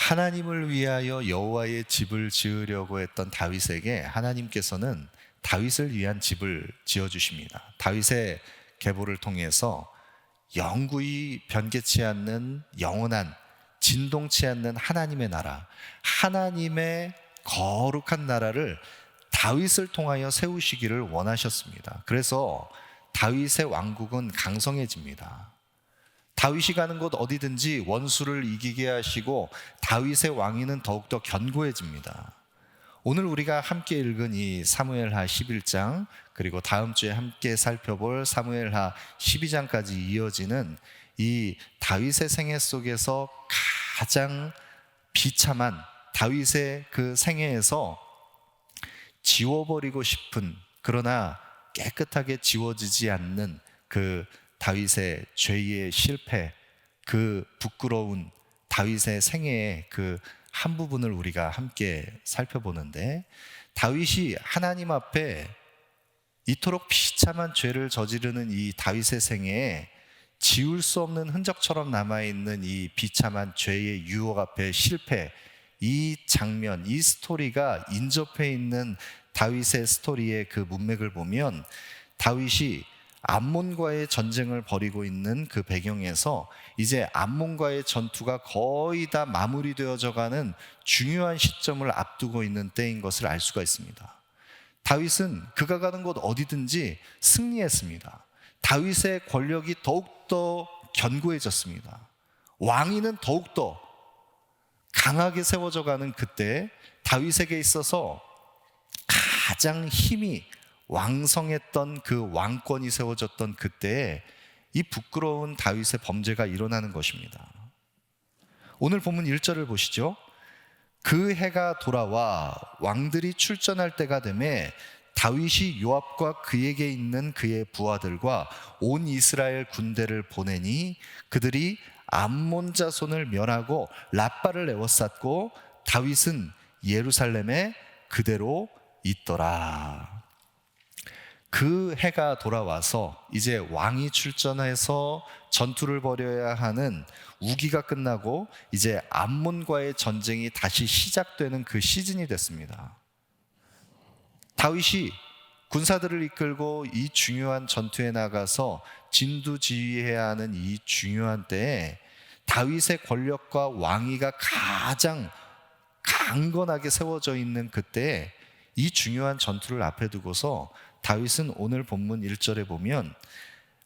하나님을 위하여 여호와의 집을 지으려고 했던 다윗에게 하나님께서는 다윗을 위한 집을 지어주십니다. 다윗의 계보를 통해서 영구히 변개치 않는 영원한 진동치 않는 하나님의 나라, 하나님의 거룩한 나라를 다윗을 통하여 세우시기를 원하셨습니다. 그래서 다윗의 왕국은 강성해집니다. 다윗이 가는 곳 어디든지 원수를 이기게 하시고 다윗의 왕위는 더욱더 견고해집니다. 오늘 우리가 함께 읽은 이 사무엘하 11장, 그리고 다음 주에 함께 살펴볼 사무엘하 12장까지 이어지는 이 다윗의 생애 속에서 가장 비참한 다윗의 그 생애에서 지워버리고 싶은, 그러나 깨끗하게 지워지지 않는 그 다윗의 죄의 실패, 그 부끄러운 다윗의 생애의 그 한 부분을 우리가 함께 살펴보는데, 다윗이 하나님 앞에 이토록 비참한 죄를 저지르는 이 다윗의 생애에 지울 수 없는 흔적처럼 남아있는 이 비참한 죄의 유혹 앞에 실패, 이 장면, 이 스토리가 인접해 있는 다윗의 스토리의 그 문맥을 보면, 다윗이 암몬과의 전쟁을 벌이고 있는 그 배경에서 이제 암몬과의 전투가 거의 다 마무리되어져 가는 중요한 시점을 앞두고 있는 때인 것을 알 수가 있습니다. 다윗은 그가 가는 곳 어디든지 승리했습니다. 다윗의 권력이 더욱더 견고해졌습니다. 왕위는 더욱더 강하게 세워져 가는 그때, 다윗에게 있어서 가장 힘이 왕성했던 그 왕권이 세워졌던 그때에 이 부끄러운 다윗의 범죄가 일어나는 것입니다. 오늘 본문 1절을 보시죠. 그 해가 돌아와 왕들이 출전할 때가 되매 다윗이 요압과 그에게 있는 그의 부하들과 온 이스라엘 군대를 보내니 그들이 암몬 자손을 멸하고 랍바를 에워쌌고 다윗은 예루살렘에 그대로 있더라. 그 해가 돌아와서 이제 왕이 출전해서 전투를 벌여야 하는 우기가 끝나고 이제 암몬과의 전쟁이 다시 시작되는 그 시즌이 됐습니다. 다윗이 군사들을 이끌고 이 중요한 전투에 나가서 진두지휘해야 하는 이 중요한 때에 다윗의 권력과 왕위가 가장 강건하게 세워져 있는 그때에 이 중요한 전투를 앞에 두고서 다윗은 오늘 본문 1절에 보면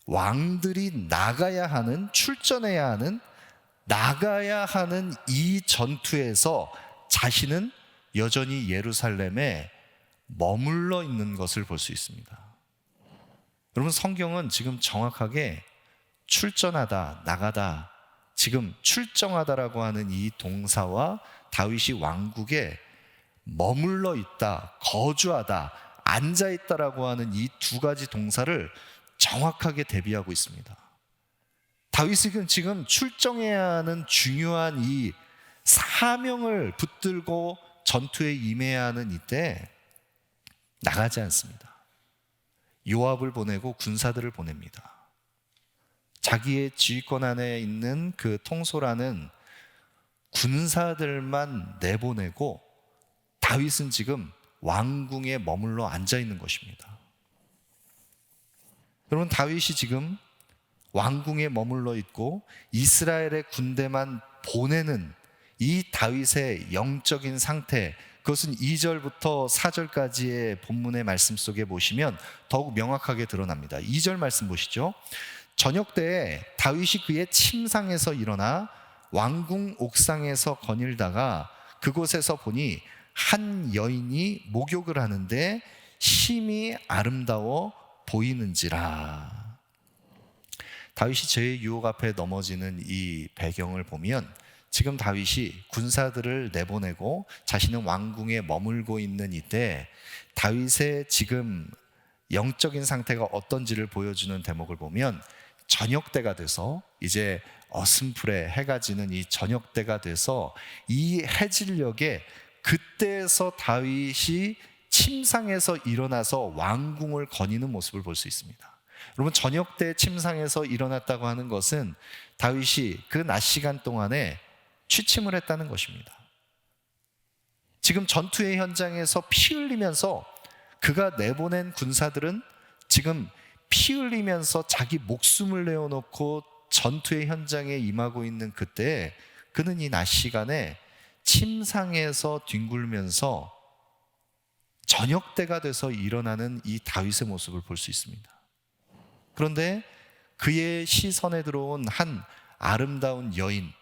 왕들이 나가야 하는, 출전해야 하는, 나가야 하는 이 전투에서 자신은 여전히 예루살렘에 머물러 있는 것을 볼 수 있습니다. 여러분, 성경은 지금 정확하게 출전하다, 나가다, 지금 출정하다라고 하는 이 동사와 다윗이 왕국에 머물러 있다, 거주하다, 앉아있다라고 하는 이 두 가지 동사를 정확하게 대비하고 있습니다. 다윗은 지금 출정해야 하는 중요한 이 사명을 붙들고 전투에 임해야 하는 이때 나가지 않습니다. 요압을 보내고 군사들을 보냅니다. 자기의 지휘권 안에 있는 그 통솔하는 군사들만 내보내고 다윗은 지금 왕궁에 머물러 앉아 있는 것입니다. 여러분, 다윗이 지금 왕궁에 머물러 있고 이스라엘의 군대만 보내는 이 다윗의 영적인 상태, 그것은 2절부터 4절까지의 본문의 말씀 속에 보시면 더욱 명확하게 드러납니다. 2절 말씀 보시죠. 저녁 때에 다윗이 그의 침상에서 일어나 왕궁 옥상에서 거닐다가 그곳에서 보니 한 여인이 목욕을 하는데 심히 아름다워 보이는지라. 다윗이 죄의 유혹 앞에 넘어지는 이 배경을 보면 지금 다윗이 군사들을 내보내고 자신은 왕궁에 머물고 있는 이때 다윗의 지금 영적인 상태가 어떤지를 보여주는 대목을 보면, 저녁 때가 돼서 이제 어슴풀에 해가 지는 이 저녁 때가 돼서 이 해질녘에 그때에서 다윗이 침상에서 일어나서 왕궁을 거니는 모습을 볼 수 있습니다. 여러분, 저녁 때 침상에서 일어났다고 하는 것은 다윗이 그 낮 시간 동안에 취침을 했다는 것입니다. 지금 전투의 현장에서 피 흘리면서 그가 내보낸 군사들은 지금 피 흘리면서 자기 목숨을 내어놓고 전투의 현장에 임하고 있는 그때 그는 이 낮 시간에 침상에서 뒹굴면서 저녁 때가 돼서 일어나는 이 다윗의 모습을 볼 수 있습니다. 그런데 그의 시선에 들어온 한 아름다운 여인,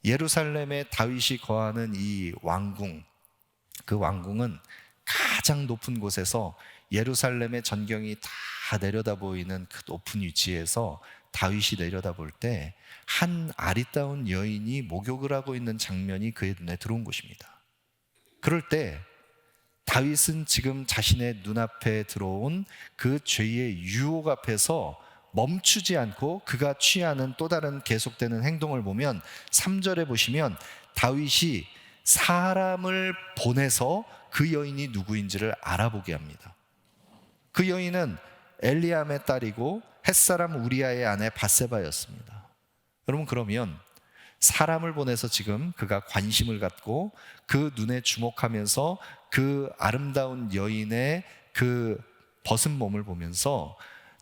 예루살렘에 다윗이 거하는 이 왕궁, 그 왕궁은 가장 높은 곳에서 예루살렘의 전경이 다 내려다 보이는 그 높은 위치에서 다윗이 내려다볼 때 한 아리따운 여인이 목욕을 하고 있는 장면이 그의 눈에 들어온 것입니다. 그럴 때 다윗은 지금 자신의 눈앞에 들어온 그 죄의 유혹 앞에서 멈추지 않고 그가 취하는 또 다른 계속되는 행동을 보면 3절에 보시면 다윗이 사람을 보내서 그 여인이 누구인지를 알아보게 합니다. 그 여인은 엘리암의 딸이고 햇사람 우리아의 아내 밧세바였습니다. 여러분, 그러면 사람을 보내서 지금 그가 관심을 갖고 그 눈에 주목하면서 그 아름다운 여인의 그 벗은 몸을 보면서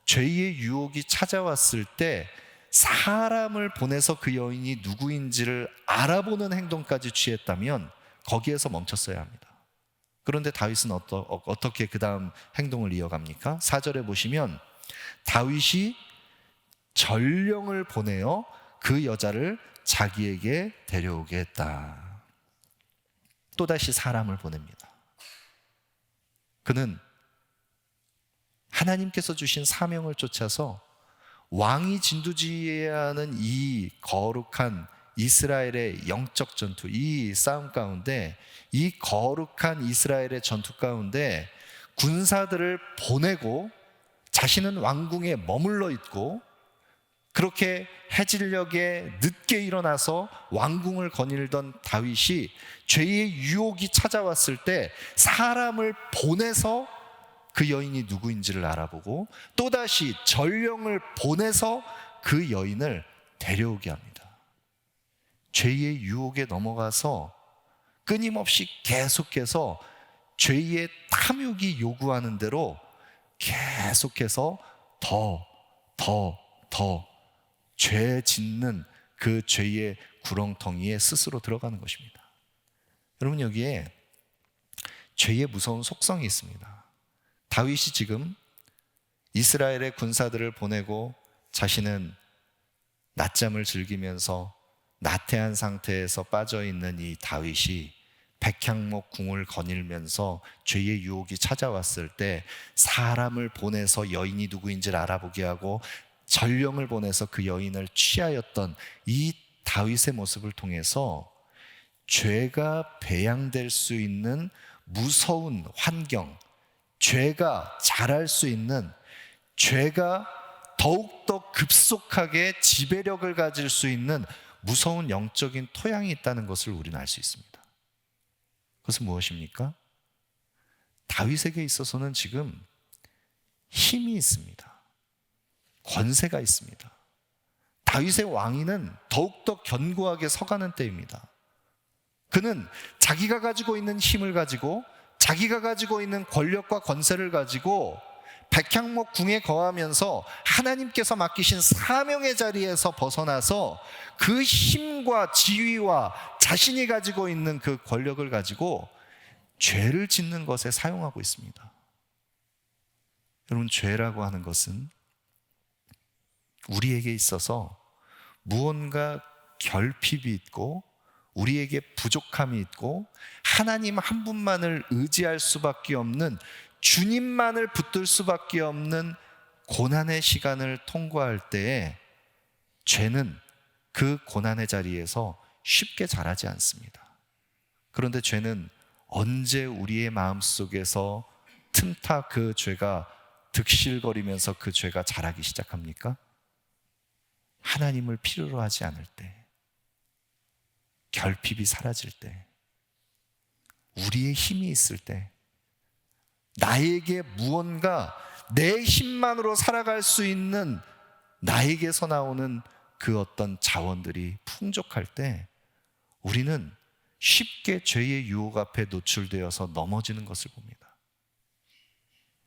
죄의 유혹이 찾아왔을 때 사람을 보내서 그 여인이 누구인지를 알아보는 행동까지 취했다면 거기에서 멈췄어야 합니다. 그런데 다윗은 어떻게 그 다음 행동을 이어갑니까? 4절에 보시면 다윗이 전령을 보내어 그 여자를 자기에게 데려오게 했다. 또다시 사람을 보냅니다. 그는 하나님께서 주신 사명을 쫓아서 왕이 진두지휘해야 하는 이 거룩한 이스라엘의 영적 전투, 이 싸움 가운데, 이 거룩한 이스라엘의 전투 가운데 군사들을 보내고 자신은 왕궁에 머물러 있고, 그렇게 해질녘에 늦게 일어나서 왕궁을 거닐던 다윗이 죄의 유혹이 찾아왔을 때 사람을 보내서 그 여인이 누구인지를 알아보고 또다시 전령을 보내서 그 여인을 데려오게 합니다. 죄의 유혹에 넘어가서 끊임없이 계속해서 죄의 탐욕이 요구하는 대로 계속해서 더 죄 짓는 그 죄의 구렁텅이에 스스로 들어가는 것입니다. 여러분, 여기에 죄의 무서운 속성이 있습니다. 다윗이 지금 이스라엘의 군사들을 보내고 자신은 낮잠을 즐기면서 나태한 상태에서 빠져있는 이 다윗이 백향목 궁을 거닐면서 죄의 유혹이 찾아왔을 때 사람을 보내서 여인이 누구인지를 알아보게 하고 전령을 보내서 그 여인을 취하였던 이 다윗의 모습을 통해서 죄가 배양될 수 있는 무서운 환경, 죄가 자랄 수 있는, 죄가 더욱더 급속하게 지배력을 가질 수 있는 무서운 영적인 토양이 있다는 것을 우리는 알 수 있습니다. 그것은 무엇입니까? 다윗에게 있어서는 지금 힘이 있습니다. 권세가 있습니다. 다윗의 왕위는 더욱더 견고하게 서가는 때입니다. 그는 자기가 가지고 있는 힘을 가지고 자기가 가지고 있는 권력과 권세를 가지고 백향목 궁에 거하면서 하나님께서 맡기신 사명의 자리에서 벗어나서 그 힘과 지위와 자신이 가지고 있는 그 권력을 가지고 죄를 짓는 것에 사용하고 있습니다. 여러분, 죄라고 하는 것은 우리에게 있어서 무언가 결핍이 있고 우리에게 부족함이 있고 하나님 한 분만을 의지할 수밖에 없는, 주님만을 붙들 수밖에 없는 고난의 시간을 통과할 때에 죄는 그 고난의 자리에서 쉽게 자라지 않습니다. 그런데 죄는 언제 우리의 마음속에서 틈타 그 죄가 득실거리면서 그 죄가 자라기 시작합니까? 하나님을 필요로 하지 않을 때, 결핍이 사라질 때, 우리의 힘이 있을 때, 나에게 무언가 내 힘만으로 살아갈 수 있는 나에게서 나오는 그 어떤 자원들이 풍족할 때 우리는 쉽게 죄의 유혹 앞에 노출되어서 넘어지는 것을 봅니다.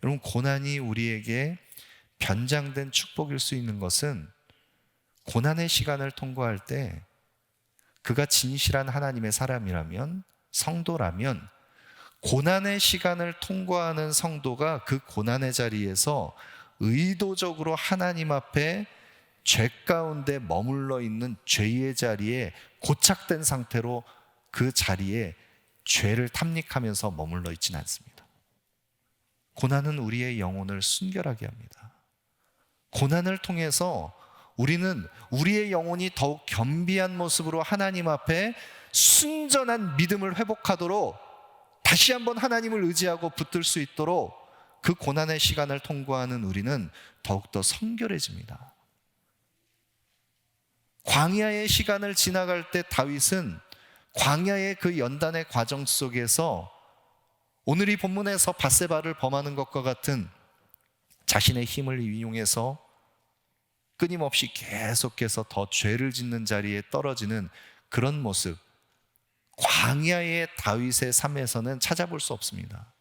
여러분, 고난이 우리에게 변장된 축복일 수 있는 것은 고난의 시간을 통과할 때 그가 진실한 하나님의 사람이라면, 성도라면, 고난의 시간을 통과하는 성도가 그 고난의 자리에서 의도적으로 하나님 앞에 죄 가운데 머물러 있는 죄의 자리에 고착된 상태로 그 자리에 죄를 탐닉하면서 머물러 있지는 않습니다. 고난은 우리의 영혼을 순결하게 합니다. 고난을 통해서 우리는 우리의 영혼이 더욱 겸비한 모습으로 하나님 앞에 순전한 믿음을 회복하도록, 다시 한번 하나님을 의지하고 붙들 수 있도록 그 고난의 시간을 통과하는 우리는 더욱더 성결해집니다. 광야의 시간을 지나갈 때 다윗은 광야의 그 연단의 과정 속에서 오늘 이 본문에서 밧세바를 범하는 것과 같은 자신의 힘을 이용해서 끊임없이 계속해서 더 죄를 짓는 자리에 떨어지는 그런 모습, 광야의 다윗의 삶에서는 찾아볼 수 없습니다.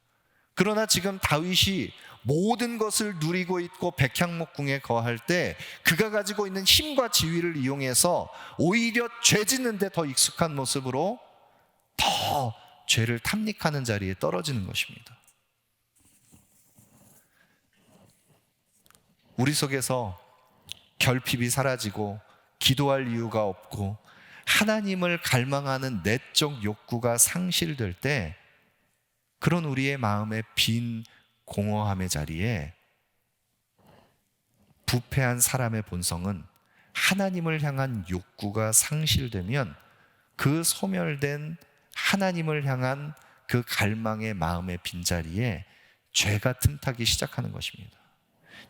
그러나 지금 다윗이 모든 것을 누리고 있고 백향목궁에 거할 때 그가 가지고 있는 힘과 지위를 이용해서 오히려 죄 짓는 데 더 익숙한 모습으로 더 죄를 탐닉하는 자리에 떨어지는 것입니다. 우리 속에서 결핍이 사라지고 기도할 이유가 없고 하나님을 갈망하는 내적 욕구가 상실될 때, 그런 우리의 마음의 빈 공허함의 자리에 부패한 사람의 본성은 하나님을 향한 욕구가 상실되면 그 소멸된 하나님을 향한 그 갈망의 마음의 빈자리에 죄가 틈타기 시작하는 것입니다.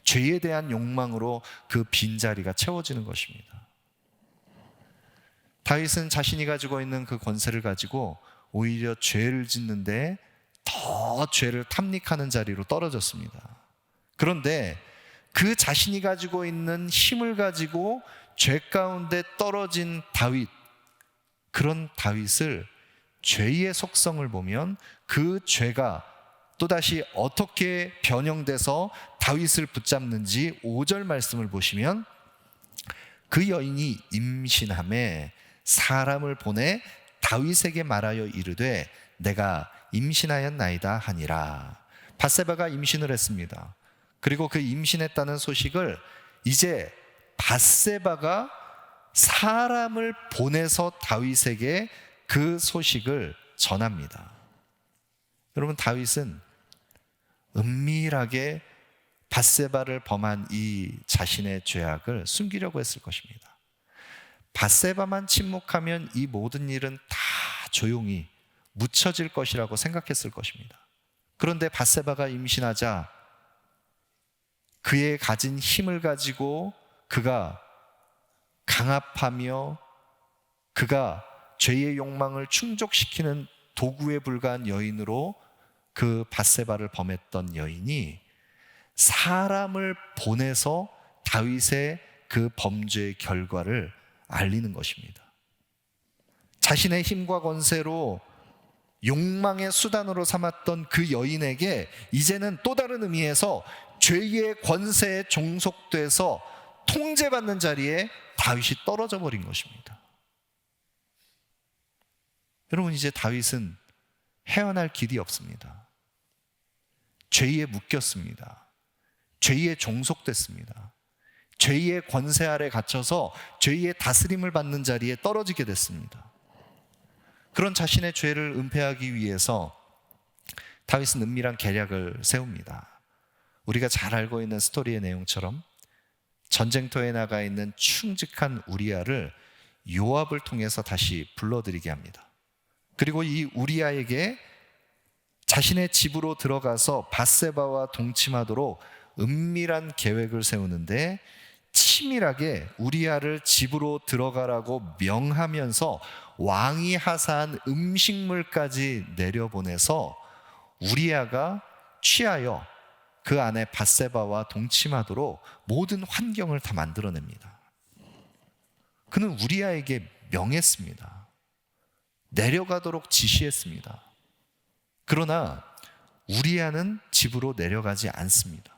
죄에 대한 욕망으로 그 빈자리가 채워지는 것입니다. 다윗은 자신이 가지고 있는 그 권세를 가지고 오히려 죄를 짓는데 더 죄를 탐닉하는 자리로 떨어졌습니다. 그런데 그 자신이 가지고 있는 힘을 가지고 죄 가운데 떨어진 다윗, 그런 다윗을 죄의 속성을 보면 그 죄가 또다시 어떻게 변형돼서 다윗을 붙잡는지 5절 말씀을 보시면, 그 여인이 임신함에 사람을 보내 다윗에게 말하여 이르되 내가 임신하였나이다 하니라. 밧세바가 임신을 했습니다. 그리고 그 임신했다는 소식을 이제 밧세바가 사람을 보내서 다윗에게 그 소식을 전합니다. 여러분, 다윗은 은밀하게 밧세바를 범한 이 자신의 죄악을 숨기려고 했을 것입니다. 밧세바만 침묵하면 이 모든 일은 다 조용히 묻혀질 것이라고 생각했을 것입니다. 그런데 밧세바가 임신하자 그의 가진 힘을 가지고 그가 강압하며 그가 죄의 욕망을 충족시키는 도구에 불과한 여인으로 그 밧세바를 범했던 여인이 사람을 보내서 다윗의 그 범죄의 결과를 알리는 것입니다. 자신의 힘과 권세로 욕망의 수단으로 삼았던 그 여인에게 이제는 또 다른 의미에서 죄의 권세에 종속돼서 통제받는 자리에 다윗이 떨어져 버린 것입니다. 여러분, 이제 다윗은 헤어날 길이 없습니다. 죄에 묶였습니다. 죄에 종속됐습니다. 죄의 권세 아래 갇혀서 죄의 다스림을 받는 자리에 떨어지게 됐습니다. 그런 자신의 죄를 은폐하기 위해서 다윗은 은밀한 계략을 세웁니다. 우리가 잘 알고 있는 스토리의 내용처럼 전쟁터에 나가 있는 충직한 우리아를 요압을 통해서 다시 불러들이게 합니다. 그리고 이 우리아에게 자신의 집으로 들어가서 밧세바와 동침하도록 은밀한 계획을 세우는데, 치밀하게 우리아를 집으로 들어가라고 명하면서 왕이 하사한 음식물까지 내려보내서 우리아가 취하여 그 안에 밧세바와 동침하도록 모든 환경을 다 만들어냅니다. 그는 우리아에게 명했습니다. 내려가도록 지시했습니다. 그러나 우리아는 집으로 내려가지 않습니다.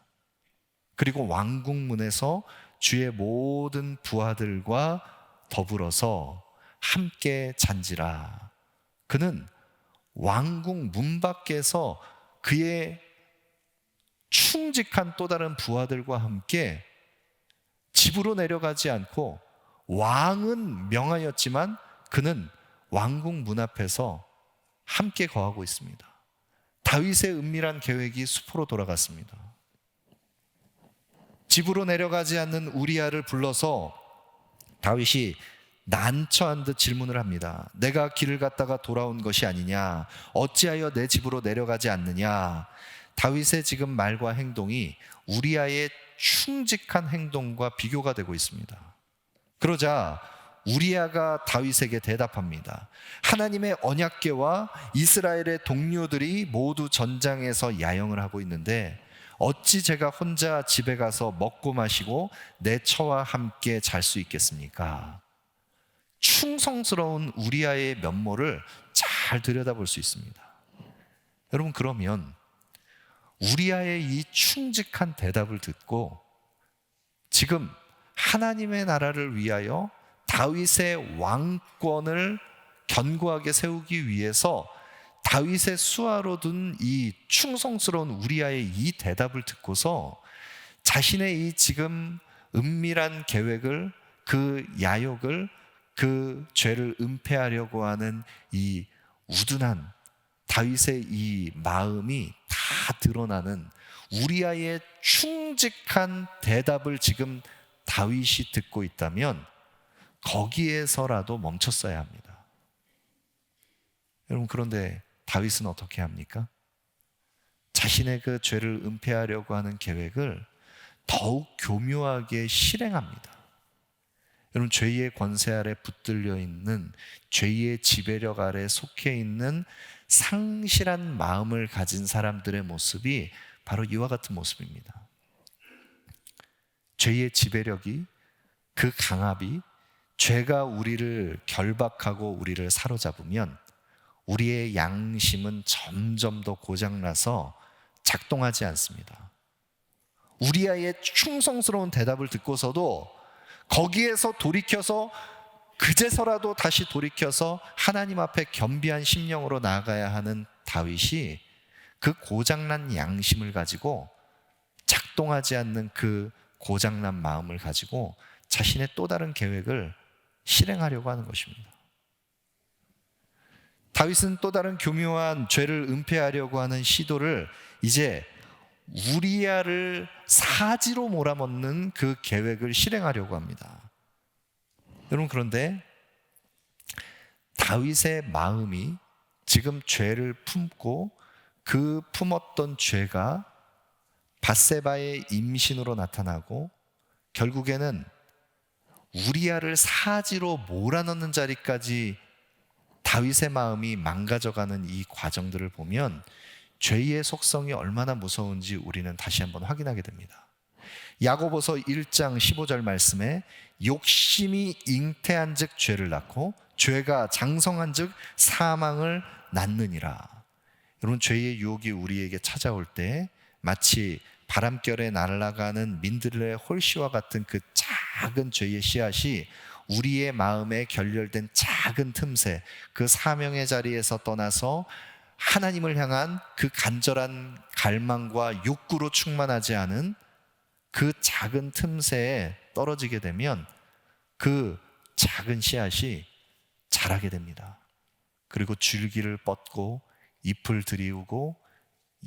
그리고 왕궁문에서 주의 모든 부하들과 더불어서 함께 잔지라. 그는 왕궁 문 밖에서 그의 충직한 또 다른 부하들과 함께 집으로 내려가지 않고, 왕은 명하였지만 그는 왕궁 문 앞에서 함께 거하고 있습니다. 다윗의 은밀한 계획이 수포로 돌아갔습니다. 집으로 내려가지 않는 우리아를 불러서 다윗이 난처한 듯 질문을 합니다. 내가 길을 갔다가 돌아온 것이 아니냐? 어찌하여 내 집으로 내려가지 않느냐? 다윗의 지금 말과 행동이 우리아의 충직한 행동과 비교가 되고 있습니다. 그러자 우리아가 다윗에게 대답합니다. 하나님의 언약궤와 이스라엘의 동료들이 모두 전장에서 야영을 하고 있는데 어찌 제가 혼자 집에 가서 먹고 마시고 내 처와 함께 잘 수 있겠습니까? 충성스러운 우리아의 면모를 잘 들여다볼 수 있습니다. 여러분, 그러면 우리아의 이 충직한 대답을 듣고 지금 하나님의 나라를 위하여 다윗의 왕권을 견고하게 세우기 위해서 다윗의 수하로 둔 이 충성스러운 우리아의 이 대답을 듣고서 자신의 이 지금 은밀한 계획을, 그 야욕을, 그 죄를 은폐하려고 하는 이 우둔한 다윗의 이 마음이 다 드러나는 우리아의 충직한 대답을 지금 다윗이 듣고 있다면 거기에서라도 멈췄어야 합니다. 여러분, 그런데 다윗은 어떻게 합니까? 자신의 그 죄를 은폐하려고 하는 계획을 더욱 교묘하게 실행합니다. 여러분, 죄의 권세 아래 붙들려 있는, 죄의 지배력 아래 속해 있는 상실한 마음을 가진 사람들의 모습이 바로 이와 같은 모습입니다. 죄의 지배력이, 그 강압이, 죄가 우리를 결박하고 우리를 사로잡으면 우리의 양심은 점점 더 고장나서 작동하지 않습니다. 우리아의 충성스러운 대답을 듣고서도 거기에서 돌이켜서, 그제서라도 다시 돌이켜서 하나님 앞에 겸비한 심령으로 나아가야 하는 다윗이 그 고장난 양심을 가지고, 작동하지 않는 그 고장난 마음을 가지고 자신의 또 다른 계획을 실행하려고 하는 것입니다. 다윗은 또 다른 교묘한 죄를 은폐하려고 하는 시도를 이제 우리아를 사지로 몰아먹는 그 계획을 실행하려고 합니다. 여러분, 그런데 다윗의 마음이 지금 죄를 품고 그 품었던 죄가 밧세바의 임신으로 나타나고 결국에는 우리아를 사지로 몰아넣는 자리까지 다윗의 마음이 망가져가는 이 과정들을 보면 죄의 속성이 얼마나 무서운지 우리는 다시 한번 확인하게 됩니다. 야고보서 1장 15절 말씀에 욕심이 잉태한 즉 죄를 낳고 죄가 장성한 즉 사망을 낳느니라. 여러분, 죄의 유혹이 우리에게 찾아올 때 마치 바람결에 날아가는 민들레 홀씨와 같은 그 작은 죄의 씨앗이 우리의 마음에 결렬된 작은 틈새, 그 사명의 자리에서 떠나서 하나님을 향한 그 간절한 갈망과 욕구로 충만하지 않은 그 작은 틈새에 떨어지게 되면 그 작은 씨앗이 자라게 됩니다. 그리고 줄기를 뻗고 잎을 들이우고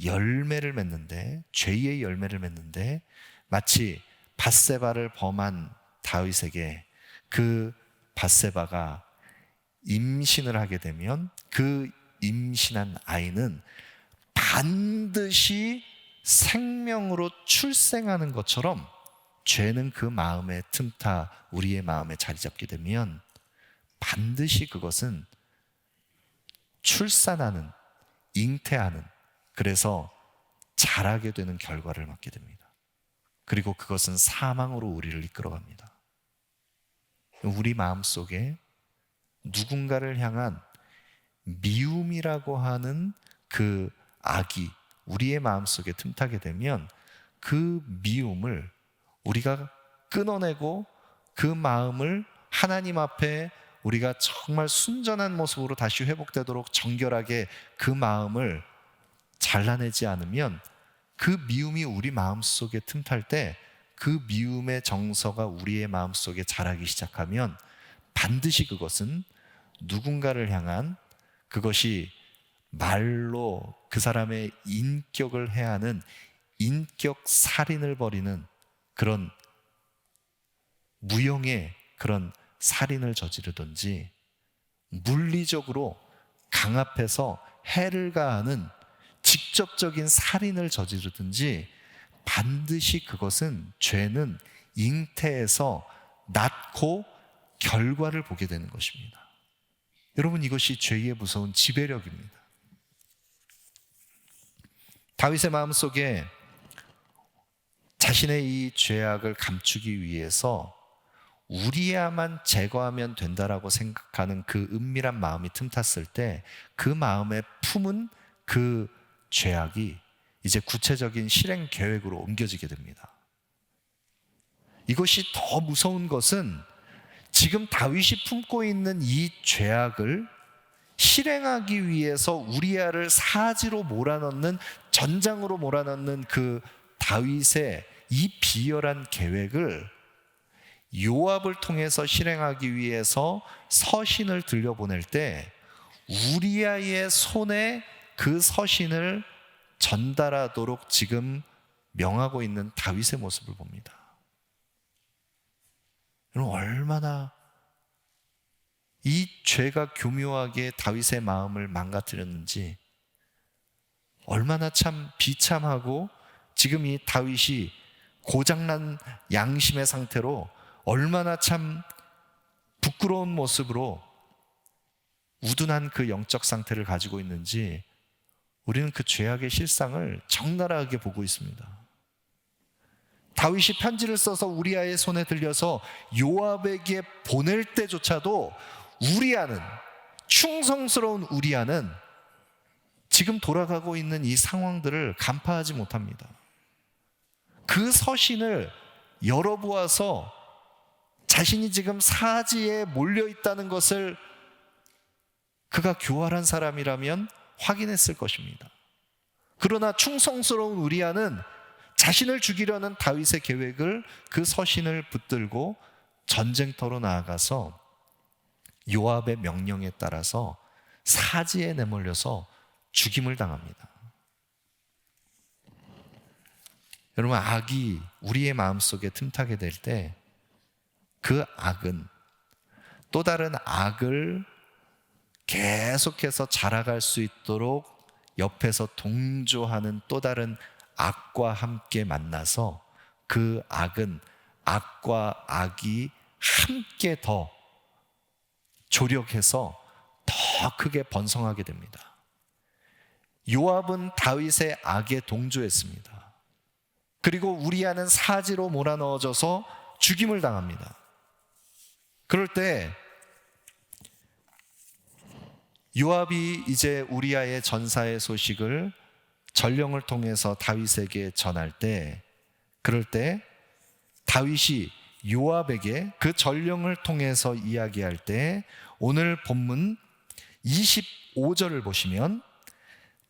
열매를 맺는데, 죄의 열매를 맺는데, 마치 밧세바를 범한 다윗에게 그 밧세바가 임신을 하게 되면 그 임신한 아이는 반드시 생명으로 출생하는 것처럼 죄는 그 마음에 틈타 우리의 마음에 자리 잡게 되면 반드시 그것은 출산하는, 잉태하는, 그래서 자라게 되는 결과를 맞게 됩니다. 그리고 그것은 사망으로 우리를 이끌어갑니다. 우리 마음속에 누군가를 향한 미움이라고 하는 그 악이 우리의 마음속에 틈타게 되면 그 미움을 우리가 끊어내고 그 마음을 하나님 앞에 우리가 정말 순전한 모습으로 다시 회복되도록 정결하게 그 마음을 잘라내지 않으면 그 미움이 우리 마음속에 틈탈 때 그 미움의 정서가 우리의 마음속에 자라기 시작하면 반드시 그것은 누군가를 향한, 그것이 말로 그 사람의 인격을 해하는 인격 살인을 벌이는 그런 무형의 그런 살인을 저지르든지 물리적으로 강압해서 해를 가하는 직접적인 살인을 저지르든지 반드시 그것은, 죄는 잉태에서 낳고 결과를 보게 되는 것입니다. 여러분, 이것이 죄의 무서운 지배력입니다. 다윗의 마음속에 자신의 이 죄악을 감추기 위해서 우리야만 제거하면 된다라고 생각하는 그 은밀한 마음이 틈탔을 때 그 마음에 품은 그 죄악이 이제 구체적인 실행 계획으로 옮겨지게 됩니다. 이것이 더 무서운 것은 지금 다윗이 품고 있는 이 죄악을 실행하기 위해서 우리야를 사지로 몰아넣는, 전장으로 몰아넣는 그 다윗의 이 비열한 계획을 요압을 통해서 실행하기 위해서 서신을 들려보낼 때 우리야의 손에 그 서신을 전달하도록 지금 명하고 있는 다윗의 모습을 봅니다. 여러분, 얼마나 이 죄가 교묘하게 다윗의 마음을 망가뜨렸는지, 얼마나 참 비참하고 지금 이 다윗이 고장난 양심의 상태로 얼마나 참 부끄러운 모습으로 우둔한 그 영적 상태를 가지고 있는지 우리는 그 죄악의 실상을 적나라하게 보고 있습니다. 다윗이 편지를 써서 우리야의 손에 들려서 요압에게 보낼 때조차도 우리야는, 충성스러운 우리야는 지금 돌아가고 있는 이 상황들을 간파하지 못합니다. 그 서신을 열어보아서 자신이 지금 사지에 몰려있다는 것을 그가 교활한 사람이라면 확인했을 것입니다. 그러나 충성스러운 우리야는 자신을 죽이려는 다윗의 계획을, 그 서신을 붙들고 전쟁터로 나아가서 요압의 명령에 따라서 사지에 내몰려서 죽임을 당합니다. 여러분, 악이 우리의 마음속에 틈타게 될 때 그 악은 또 다른 악을 계속해서 자라갈 수 있도록 옆에서 동조하는 또 다른 악과 함께 만나서 그 악은 악과 악이 함께 더 조력해서 더 크게 번성하게 됩니다. 요압은 다윗의 악에 동조했습니다. 그리고 우리야는 사지로 몰아넣어져서 죽임을 당합니다. 그럴 때 요압이 이제 우리야의 전사의 소식을 전령을 통해서 다윗에게 전할 때, 그럴 때 다윗이 요압에게 그 전령을 통해서 이야기할 때 오늘 본문 25절을 보시면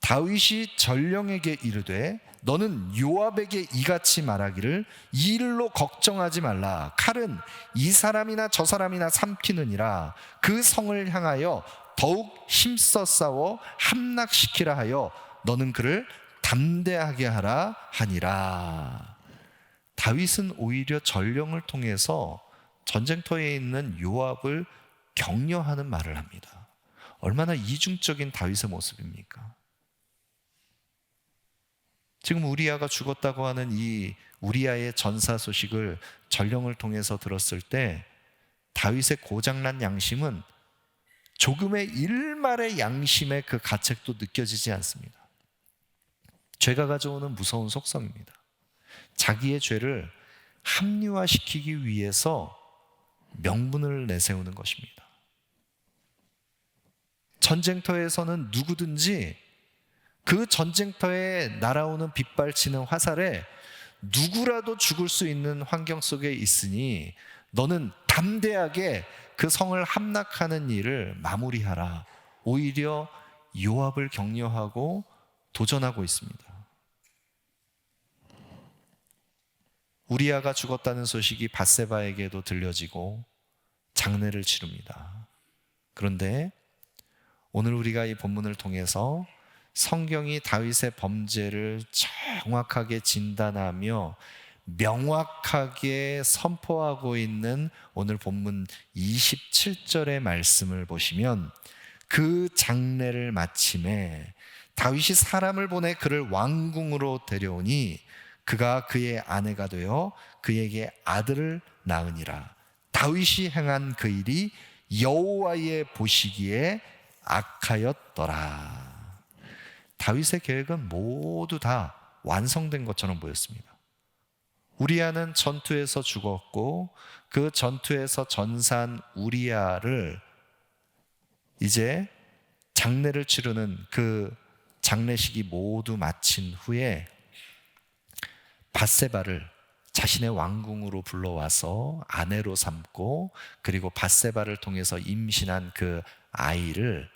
다윗이 전령에게 이르되 너는 요압에게 이같이 말하기를 이 일로 걱정하지 말라. 칼은 이 사람이나 저 사람이나 삼키느니라. 그 성을 향하여 더욱 힘써 싸워 함락시키라 하여 너는 그를 담대하게 하라 하니라. 다윗은 오히려 전령을 통해서 전쟁터에 있는 요압을 격려하는 말을 합니다. 얼마나 이중적인 다윗의 모습입니까? 지금 우리야가 죽었다고 하는 이 우리야의 전사 소식을 전령을 통해서 들었을 때 다윗의 고장난 양심은 조금의 일말의 양심의 그 가책도 느껴지지 않습니다. 죄가 가져오는 무서운 속성입니다. 자기의 죄를 합리화시키기 위해서 명분을 내세우는 것입니다. 전쟁터에서는 누구든지 그 전쟁터에 날아오는 빗발치는 화살에 누구라도 죽을 수 있는 환경 속에 있으니 너는 담대하게 그 성을 함락하는 일을 마무리하라. 오히려 요압을 격려하고 도전하고 있습니다. 우리아가 죽었다는 소식이 밧세바에게도 들려지고 장례를 치릅니다. 그런데 오늘 우리가 이 본문을 통해서 성경이 다윗의 범죄를 정확하게 진단하며 명확하게 선포하고 있는 오늘 본문 27절의 말씀을 보시면 그 장례를 마침에 다윗이 사람을 보내 그를 왕궁으로 데려오니 그가 그의 아내가 되어 그에게 아들을 낳으니라. 다윗이 행한 그 일이 여호와의 보시기에 악하였더라. 다윗의 계획은 모두 다 완성된 것처럼 보였습니다. 우리아는 전투에서 죽었고 그 전투에서 전사한 우리아를 이제 장례를 치르는 그 장례식이 모두 마친 후에 밧세바를 자신의 왕궁으로 불러와서 아내로 삼고 그리고 밧세바를 통해서 임신한 그 아이를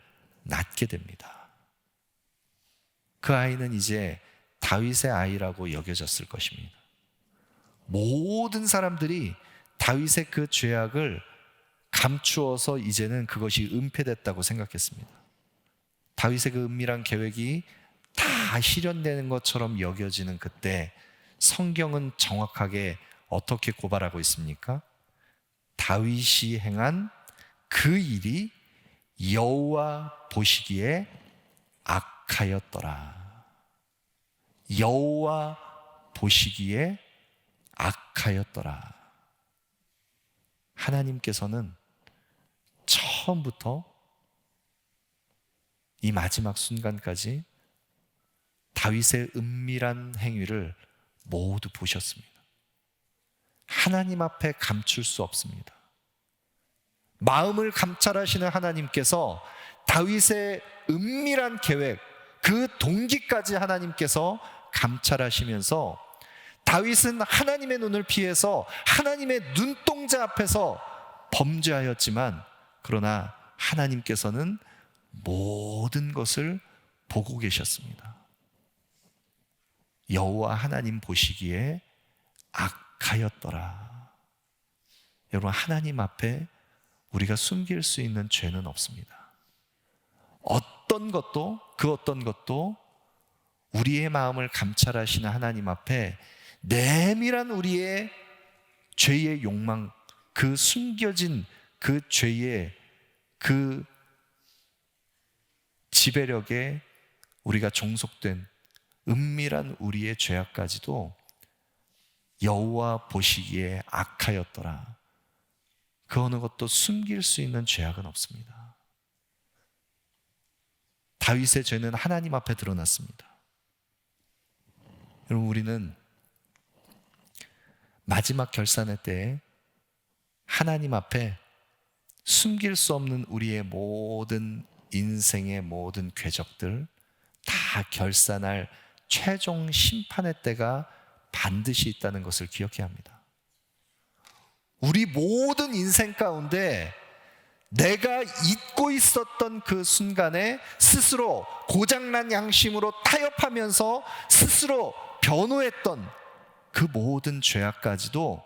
낳게 됩니다. 그 아이는 이제 다윗의 아이라고 여겨졌을 것입니다. 모든 사람들이 다윗의 그 죄악을 감추어서 이제는 그것이 은폐됐다고 생각했습니다. 다윗의 그 은밀한 계획이 다 실현되는 것처럼 여겨지는 그때 성경은 정확하게 어떻게 고발하고 있습니까? 다윗이 행한 그 일이 여호와 보시기에 악하였더라. 여호와 보시기에 악하였더라. 하나님께서는 처음부터 이 마지막 순간까지 다윗의 은밀한 행위를 모두 보셨습니다. 하나님 앞에 감출 수 없습니다. 마음을 감찰하시는 하나님께서 다윗의 은밀한 계획, 그 동기까지 하나님께서 감찰하시면서 다윗은 하나님의 눈을 피해서 하나님의 눈동자 앞에서 범죄하였지만 그러나 하나님께서는 모든 것을 보고 계셨습니다. 여호와 하나님 보시기에 악하였더라. 여러분, 하나님 앞에 우리가 숨길 수 있는 죄는 없습니다. 어떤 것도 그 어떤 것도 우리의 마음을 감찰하시는 하나님 앞에 내밀한 우리의 죄의 욕망, 그 숨겨진 그 죄의 그 지배력에 우리가 종속된 은밀한 우리의 죄악까지도 여호와 보시기에 악하였더라. 그 어느 것도 숨길 수 있는 죄악은 없습니다. 다윗의 죄는 하나님 앞에 드러났습니다. 여러분, 우리는 마지막 결산의 때에 하나님 앞에 숨길 수 없는 우리의 모든 인생의 모든 궤적들 다 결산할 최종 심판의 때가 반드시 있다는 것을 기억해야 합니다. 우리 모든 인생 가운데 내가 잊고 있었던 그 순간에 스스로 고장난 양심으로 타협하면서 스스로 변호했던 그 모든 죄악까지도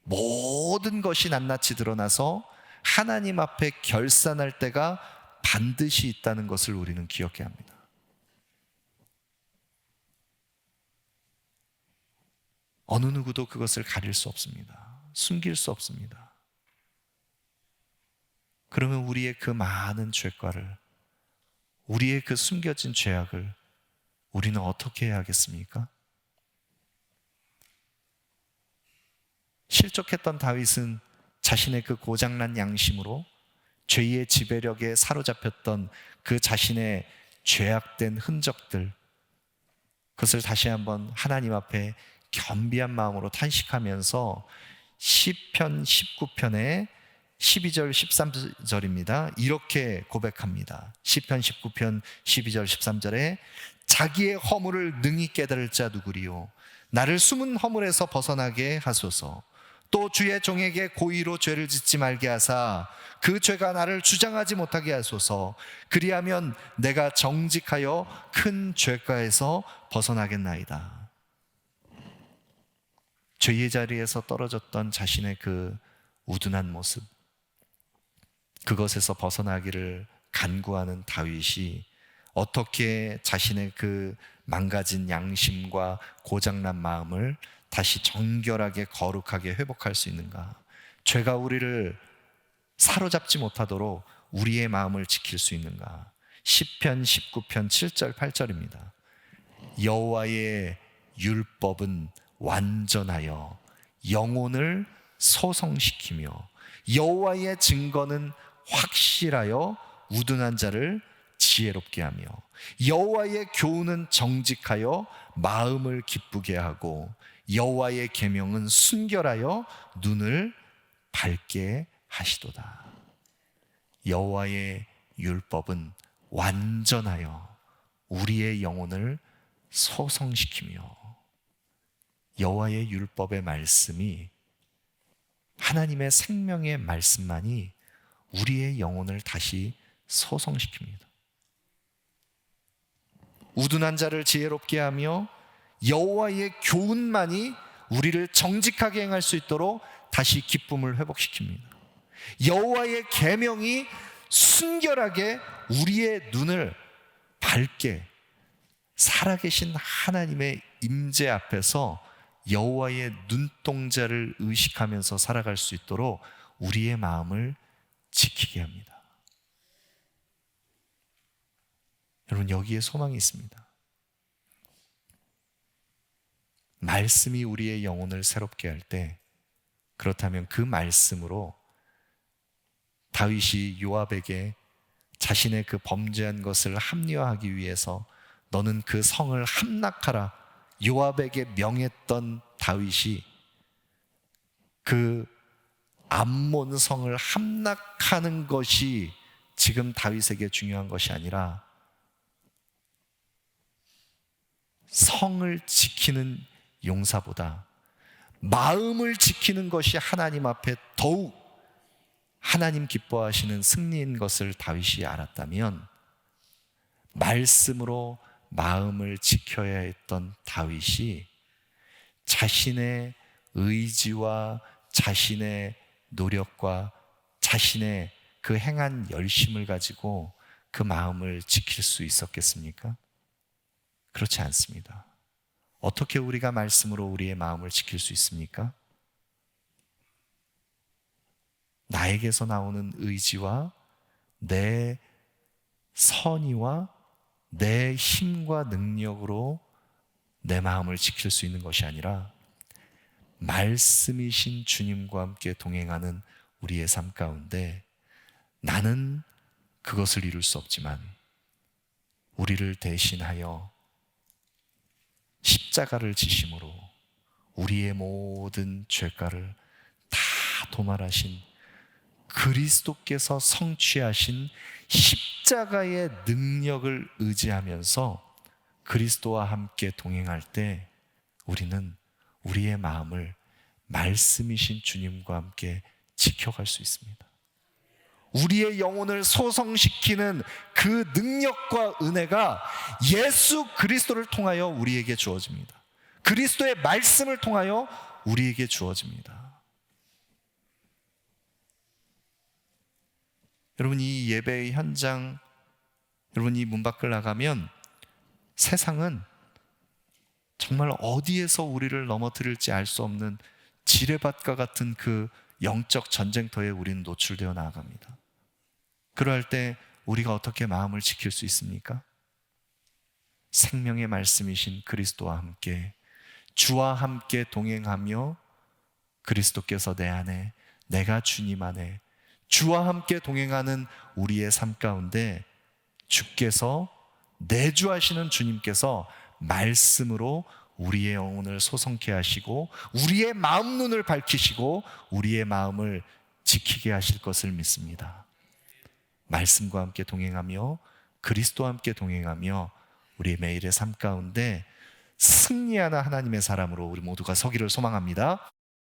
모든 것이 낱낱이 드러나서 하나님 앞에 결산할 때가 반드시 있다는 것을 우리는 기억해야 합니다. 어느 누구도 그것을 가릴 수 없습니다. 숨길 수 없습니다. 그러면 우리의 그 많은 죄과를, 우리의 그 숨겨진 죄악을 우리는 어떻게 해야 하겠습니까? 실족했던 다윗은 자신의 그 고장난 양심으로 죄의 지배력에 사로잡혔던 그 자신의 죄악된 흔적들, 그것을 다시 한번 하나님 앞에 겸비한 마음으로 탄식하면서 시편 19편의 12절 13절입니다. 이렇게 고백합니다. 시편 19편 12절 13절에 자기의 허물을 능히 깨달을 자 누구리요? 나를 숨은 허물에서 벗어나게 하소서. 또 주의 종에게 고의로 죄를 짓지 말게 하사 그 죄가 나를 주장하지 못하게 하소서. 그리하면 내가 정직하여 큰 죄가에서 벗어나겠나이다. 죄의 자리에서 떨어졌던 자신의 그 우둔한 모습, 그것에서 벗어나기를 간구하는 다윗이 어떻게 자신의 그 망가진 양심과 고장난 마음을 다시 정결하게 거룩하게 회복할 수 있는가? 죄가 우리를 사로잡지 못하도록 우리의 마음을 지킬 수 있는가? 시편 19편 7절 8절입니다. 여호와의 율법은 완전하여 영혼을 소성시키며 여호와의 증거는 확실하여 우둔한 자를 지혜롭게 하며 여호와의 교훈은 정직하여 마음을 기쁘게 하고 여호와의 계명은 순결하여 눈을 밝게 하시도다. 여호와의 율법은 완전하여 우리의 영혼을 소성시키며 여호와의 율법의 말씀이 하나님의 생명의 말씀만이 우리의 영혼을 다시 소성시킵니다. 우둔한 자를 지혜롭게 하며 여호와의 교훈만이 우리를 정직하게 행할 수 있도록 다시 기쁨을 회복시킵니다. 여호와의 계명이 순결하게 우리의 눈을 밝게 살아계신 하나님의 임재 앞에서 여호와의 눈동자를 의식하면서 살아갈 수 있도록 우리의 마음을 지키게 합니다. 여러분, 여기에 소망이 있습니다. 말씀이 우리의 영혼을 새롭게 할 때, 그렇다면 그 말씀으로 다윗이 요압에게 자신의 그 범죄한 것을 합리화하기 위해서 너는 그 성을 함락하라 요압에게 명했던 다윗이 그 암몬 성을 함락하는 것이 지금 다윗에게 중요한 것이 아니라 성을 지키는 용사보다 마음을 지키는 것이 하나님 앞에 더욱 하나님 기뻐하시는 승리인 것을 다윗이 알았다면 말씀으로 마음을 지켜야 했던 다윗이 자신의 의지와 자신의 노력과 자신의 그 행한 열심을 가지고 그 마음을 지킬 수 있었겠습니까? 그렇지 않습니다. 어떻게 우리가 말씀으로 우리의 마음을 지킬 수 있습니까? 나에게서 나오는 의지와 내 선의와 내 힘과 능력으로 내 마음을 지킬 수 있는 것이 아니라 말씀이신 주님과 함께 동행하는 우리의 삶 가운데 나는 그것을 이룰 수 없지만 우리를 대신하여 십자가를 지심으로 우리의 모든 죄가를 다 도말하신 그리스도께서 성취하신 십자가의 능력을 의지하면서 그리스도와 함께 동행할 때 우리는 우리의 마음을 말씀이신 주님과 함께 지켜갈 수 있습니다. 우리의 영혼을 소성시키는 그 능력과 은혜가 예수 그리스도를 통하여 우리에게 주어집니다. 그리스도의 말씀을 통하여 우리에게 주어집니다. 여러분, 이 예배의 현장, 여러분 이 문 밖을 나가면 세상은 정말 어디에서 우리를 넘어뜨릴지 알 수 없는 지뢰밭과 같은 그 영적 전쟁터에 우리는 노출되어 나아갑니다. 그러할 때 우리가 어떻게 마음을 지킬 수 있습니까? 생명의 말씀이신 그리스도와 함께 주와 함께 동행하며 그리스도께서 내 안에 내가 주님 안에 주와 함께 동행하는 우리의 삶 가운데 주께서 내주하시는 주님께서 말씀으로 우리의 영혼을 소성케 하시고 우리의 마음 눈을 밝히시고 우리의 마음을 지키게 하실 것을 믿습니다. 말씀과 함께 동행하며 그리스도와 함께 동행하며 우리 매일의 삶 가운데 승리하는 하나님의 사람으로 우리 모두가 서기를 소망합니다.